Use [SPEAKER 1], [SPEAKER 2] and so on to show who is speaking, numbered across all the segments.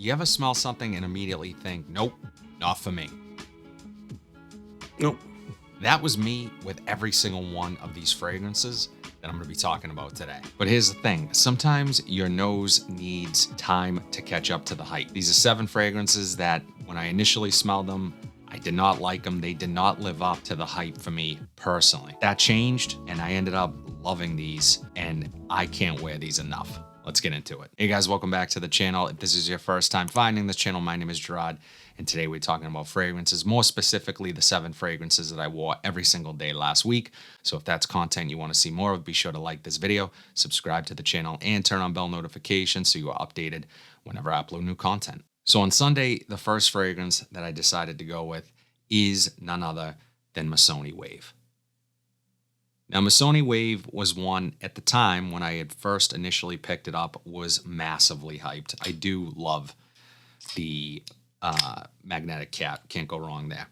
[SPEAKER 1] You ever smell something and immediately think, nope, not for me?
[SPEAKER 2] Nope.
[SPEAKER 1] That was me with every single one of these fragrances that I'm going to be talking about today. But here's the thing. Sometimes your nose needs time to catch up to the hype. These are 7 fragrances that when I initially smelled them, I did not like them. They did not live up to the hype for me personally. That changed and I ended up loving these and I can't wear these enough. Let's get into it. Hey guys, welcome back to the channel. If this is your first time finding this channel, my name is Gerard, and today we're talking about fragrances, more specifically the 7 fragrances that I wore every single day last week. So if that's content you want to see more of, be sure to like this video, subscribe to the channel, and turn on bell notifications so you are updated whenever I upload new content. So on Sunday, the first fragrance that I decided to go with is none other than Missoni Wave. Now, Missoni Wave was one at the time when I had first initially picked it up was massively hyped. I do love the magnetic cap. Can't go wrong there.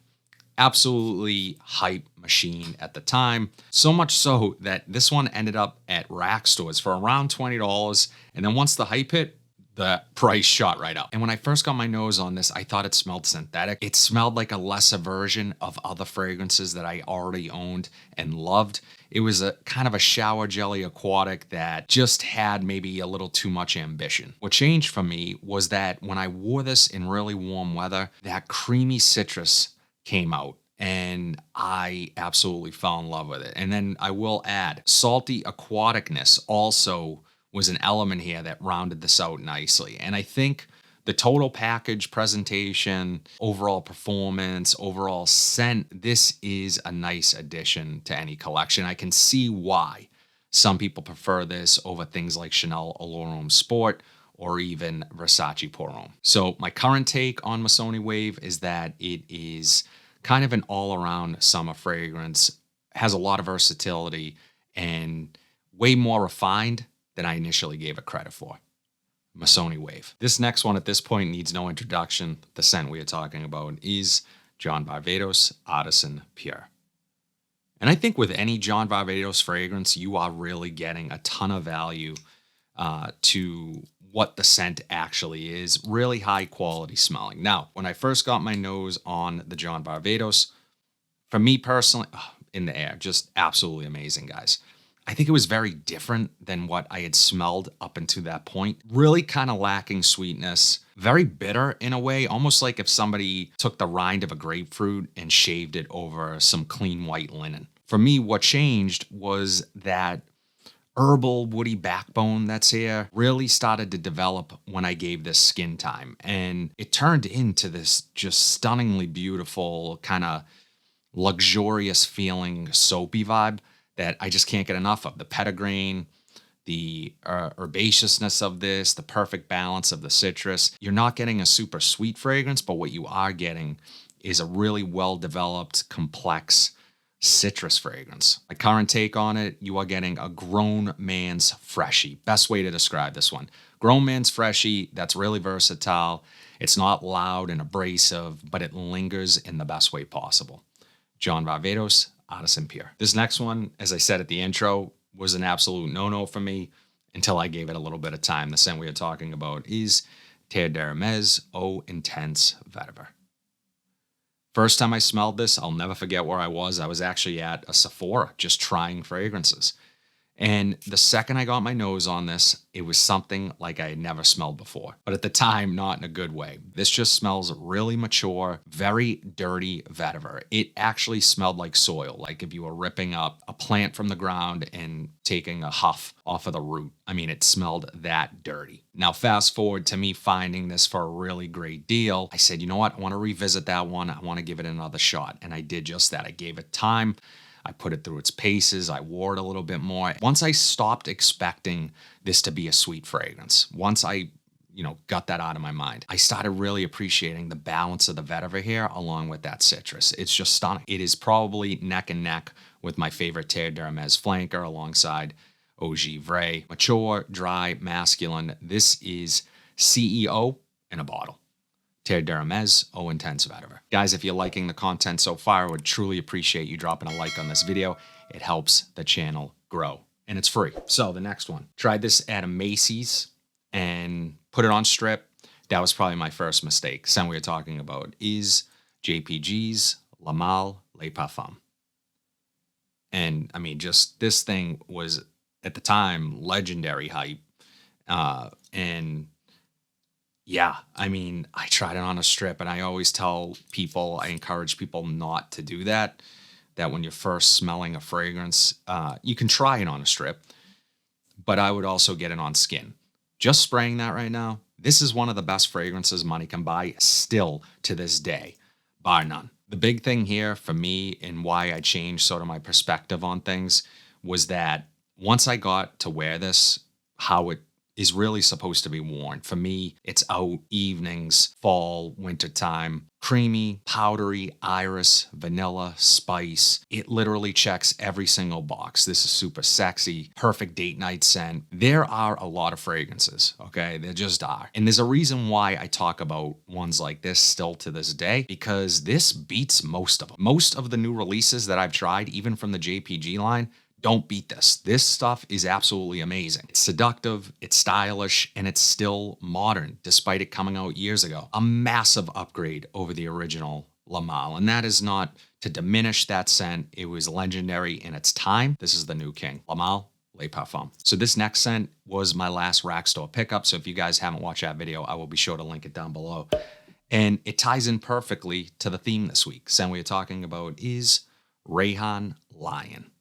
[SPEAKER 1] Absolutely hype machine at the time. So much so that this one ended up at rack stores for around $20. And then once the hype hit, the price shot right up. And when I first got my nose on this, I thought it smelled synthetic. It smelled like a lesser version of other fragrances that I already owned and loved. It was a kind of a shower jelly aquatic that just had maybe a little too much ambition. What changed for me was that when I wore this in really warm weather, that creamy citrus came out and I absolutely fell in love with it. And then I will add, salty aquaticness also was an element here that rounded this out nicely. And I think the total package, presentation, overall performance, overall scent, this is a nice addition to any collection. I can see why some people prefer this over things like Chanel Allure Sport or even Versace Pour Homme. So my current take on Missoni Wave is that it is kind of an all-around summer fragrance, has a lot of versatility, and way more refined than I initially gave it credit for. Missoni Wave. This next one at this point needs no introduction. The scent we are talking about is John Varvatos Artisan Pure. And I think with any John Varvatos fragrance, you are really getting a ton of value to what the scent actually is. Really high quality smelling. Now, when I first got my nose on the John Varvatos, for me personally, in the air, just absolutely amazing, guys. I think it was very different than what I had smelled up until that point. Really kind of lacking sweetness, very bitter in a way, almost like if somebody took the rind of a grapefruit and shaved it over some clean white linen. For me, what changed was that herbal woody backbone that's here really started to develop when I gave this skin time. And it turned into this just stunningly beautiful, kind of luxurious feeling soapy vibe that I just can't get enough of. The petitgrain, the herbaceousness of this, the perfect balance of the citrus. You're not getting a super sweet fragrance, but what you are getting is a really well-developed, complex citrus fragrance. My current take on it, you are getting a grown man's freshie. Best way to describe this one. Grown man's freshie, that's really versatile. It's not loud and abrasive, but it lingers in the best way possible. John Varvatos Artisan Pure. This next one, as I said at the intro, was an absolute no-no for me until I gave it a little bit of time. The scent we are talking about is Terre d'Hermès Eau Intense Vetiver. First time I smelled this, I'll never forget where I was. I was actually at a Sephora just trying fragrances. And the second I got my nose on this, it was something like I had never smelled before. But at the time, not in a good way. This just smells really mature, very dirty vetiver. It actually smelled like soil, like if you were ripping up a plant from the ground and taking a huff off of the root. I mean, it smelled that dirty. Now, fast forward to me finding this for a really great deal. I said, you know what? I want to revisit that one. I want to give it another shot. And I did just that. I gave it time. I put it through its paces. I wore it a little bit more. Once I stopped expecting this to be a sweet fragrance, once I, got that out of my mind, I started really appreciating the balance of the vetiver here along with that citrus. It's just stunning. It is probably neck and neck with my favorite Terre d'Hermès flanker alongside Eau Givray. Mature, dry, masculine. This is CEO in a bottle. Terre d'Hermès Eau Intense Vetiver. Guys, if you're liking the content so far, I would truly appreciate you dropping a like on this video. It helps the channel grow, and it's free. So the next one, tried this at a Macy's and put it on strip. that was probably my first mistake. Scent we are talking about is JPG's La Malle Les Parfums. And I mean, just this thing was at the time legendary hype. And yeah, I mean, I tried it on a strip, and I always tell people, I encourage people not to do that. That when you're first smelling a fragrance, you can try it on a strip, but I would also get it on skin. Just spraying that right now, this is one of the best fragrances money can buy still to this day, bar none. The big thing here for me and why I changed sort of my perspective on things was that once I got to wear this, how it is really supposed to be worn. For me, it's out evenings, fall, winter time, creamy, powdery, iris, vanilla, spice. It literally checks every single box. This is super sexy, perfect date night scent. There are a lot of fragrances, okay? There just are. And there's a reason why I talk about ones like this still to this day, because this beats most of them. Most of the new releases that I've tried, even from the JPG line, don't beat this. This stuff is absolutely amazing. It's seductive, it's stylish, and it's still modern, despite it coming out years ago. A massive upgrade over the original La Malle, and that is not to diminish that scent. It was legendary in its time. This is the new king, La Malle Les Parfums. So this next scent was my last rack store pickup, so if you guys haven't watched that video, I will be sure to link it down below. And it ties in perfectly to the theme this week. Scent we are talking about is Rayhan Lion.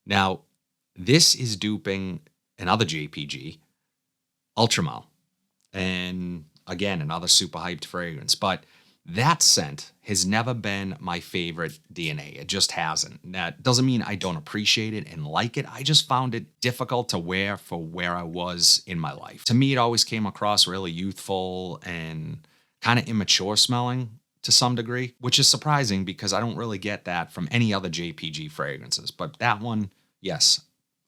[SPEAKER 1] Now, this is duping another JPG, Ultramal, and again, another super hyped fragrance. But that scent has never been my favorite DNA. It just hasn't. That doesn't mean I don't appreciate it and like it. I just found it difficult to wear for where I was in my life. To me, it always came across really youthful and kind of immature smelling to some degree, which is surprising because I don't really get that from any other JPG fragrances. But that one, yes,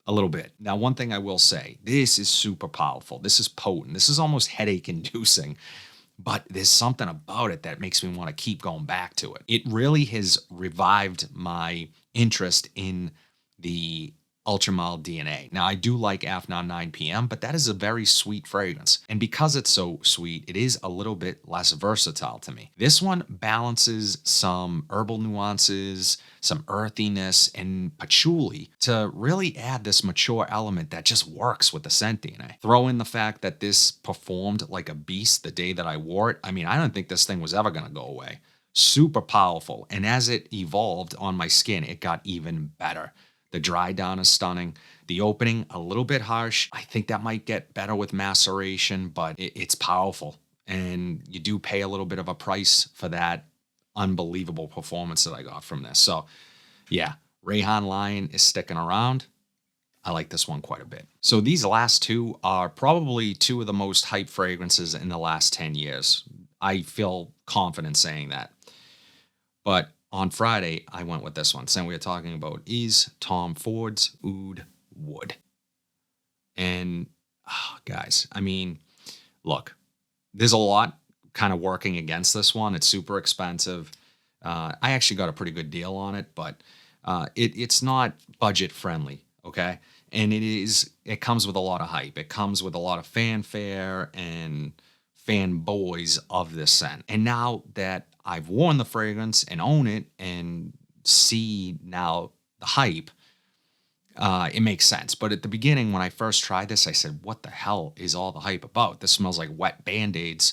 [SPEAKER 1] a little bit. Now, one thing I will say, this is super powerful. This is potent. This is almost headache inducing, but there's something about it that makes me want to keep going back to it. It really has revived my interest in the Ultramal DNA. Now, I do like Afnan 9 PM, but that is a very sweet fragrance. And because it's so sweet, it is a little bit less versatile to me. This one balances some herbal nuances, some earthiness, and patchouli to really add this mature element that just works with the scent DNA. Throw in the fact that this performed like a beast the day that I wore it. I mean, I don't think this thing was ever going to go away. Super powerful. And as it evolved on my skin, it got even better. The dry down is stunning. The opening, a little bit harsh. I think that might get better with maceration, but it's powerful. And you do pay a little bit of a price for that unbelievable performance that I got from this. So yeah, Rayhan Lion is sticking around. I like this one quite a bit. So these last two are probably two of the most hyped fragrances in the last 10 years. I feel confident saying that. But on Friday, I went with this one. Scent we are talking about is Tom Ford's Oud Wood. And guys, I mean, look, there's a lot kind of working against this one. It's super expensive. I actually got a pretty good deal on it, but it's not budget friendly, okay? And it comes with a lot of hype. It comes with a lot of fanfare and fanboys of this scent. And now that I've worn the fragrance and own it and see now the hype, it makes sense. But at the beginning, when I first tried this, I said, what the hell is all the hype about? This smells like wet Band-Aids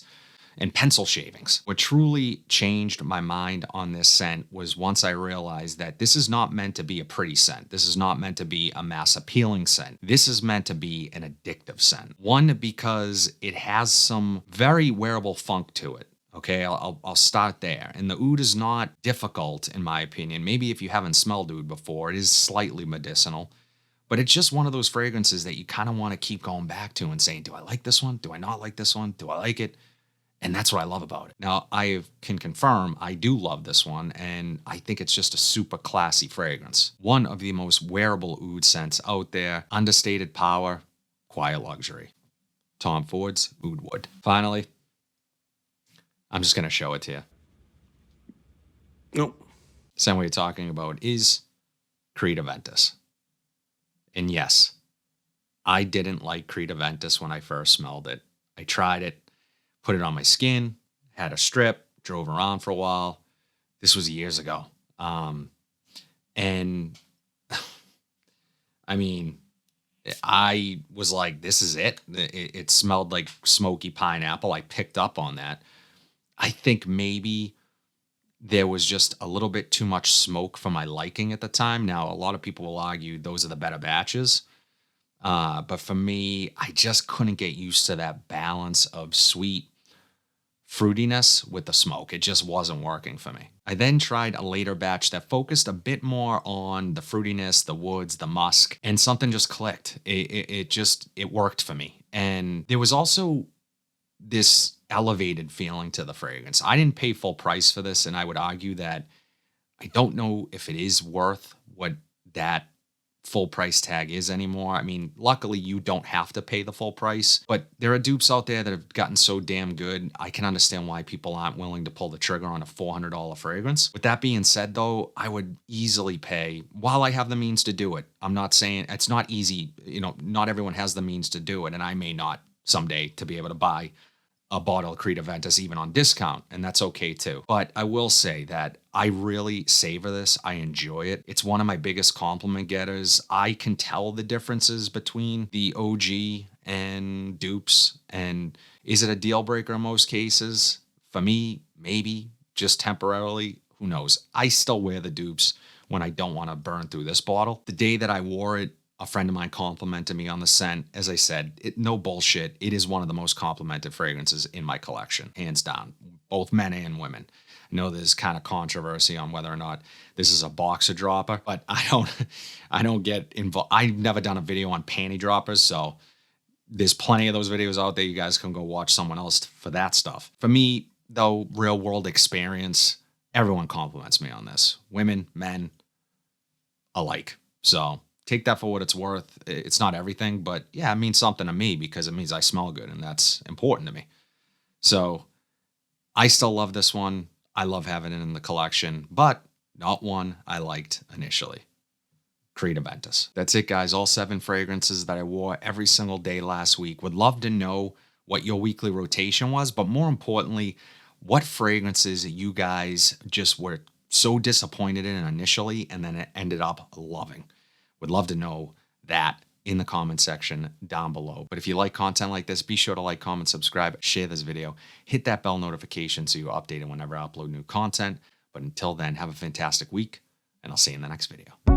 [SPEAKER 1] and pencil shavings. What truly changed my mind on this scent was once I realized that this is not meant to be a pretty scent. This is not meant to be a mass appealing scent. This is meant to be an addictive scent. One, because it has some very wearable funk to it. Okay, I'll start there. And the oud is not difficult, in my opinion. Maybe if you haven't smelled oud before, it is slightly medicinal. But it's just one of those fragrances that you kind of want to keep going back to and saying, do I like this one? Do I not like this one? Do I like it? And that's what I love about it. Now, I can confirm I do love this one, and I think it's just a super classy fragrance. One of the most wearable oud scents out there. Understated power, quiet luxury. Tom Ford's Oud Wood. Finally, I'm just going to show it to you.
[SPEAKER 2] Nope.
[SPEAKER 1] Scent we're talking about is Creed Aventus. And yes, I didn't like Creed Aventus when I first smelled it. I tried it. put it on my skin, had a strip, drove around for a while. This was years ago. And I mean, I was like, this is it. It smelled like smoky pineapple. I picked up on that. I think maybe there was just a little bit too much smoke for my liking at the time. Now, a lot of people will argue those are the better batches. But for me, I just couldn't get used to that balance of sweet fruitiness with the smoke. It just wasn't working for me. I then tried a later batch that focused a bit more on the fruitiness, the woods, the musk, and something just clicked. It worked for me. And there was also this elevated feeling to the fragrance. I didn't pay full price for this, and I would argue that I don't know if it is worth what that full price tag is anymore. I mean, luckily you don't have to pay the full price, but there are dupes out there that have gotten so damn good. I can understand why people aren't willing to pull the trigger on a $400 fragrance. With that being said though, I would easily pay while I have the means to do it. I'm not saying it's not easy. Not everyone has the means to do it. And I may not someday to be able to buy a bottle of Creed Aventus even on discount, and that's okay too. But I will say that I really savor this. I enjoy it. It's one of my biggest compliment getters. I can tell the differences between the OG and dupes. And is it a deal breaker in most cases? For me, maybe just temporarily. Who knows? I still wear the dupes when I don't want to burn through this bottle. The day that I wore it, a friend of mine complimented me on the scent. As I said, no bullshit. It is one of the most complimented fragrances in my collection, hands down, both men and women. I know there's kind of controversy on whether or not this is a boxer dropper, but I don't get involved. I've never done a video on panty droppers, so there's plenty of those videos out there. You guys can go watch someone else for that stuff. For me, though, real world experience, everyone compliments me on this. Women, men, alike. So take that for what it's worth. It's not everything, but yeah, it means something to me because it means I smell good, and that's important to me. So I still love this one. I love having it in the collection, but not one I liked initially. Creed Aventus. That's it, guys. All 7 fragrances that I wore every single day last week. Would love to know what your weekly rotation was, but more importantly, what fragrances you guys just were so disappointed in initially and then it ended up loving. Would love to know that in the comment section down below. But if you like content like this, be sure to like, comment, subscribe, share this video, hit that bell notification so you're updated whenever I upload new content. But until then, have a fantastic week, and I'll see you in the next video.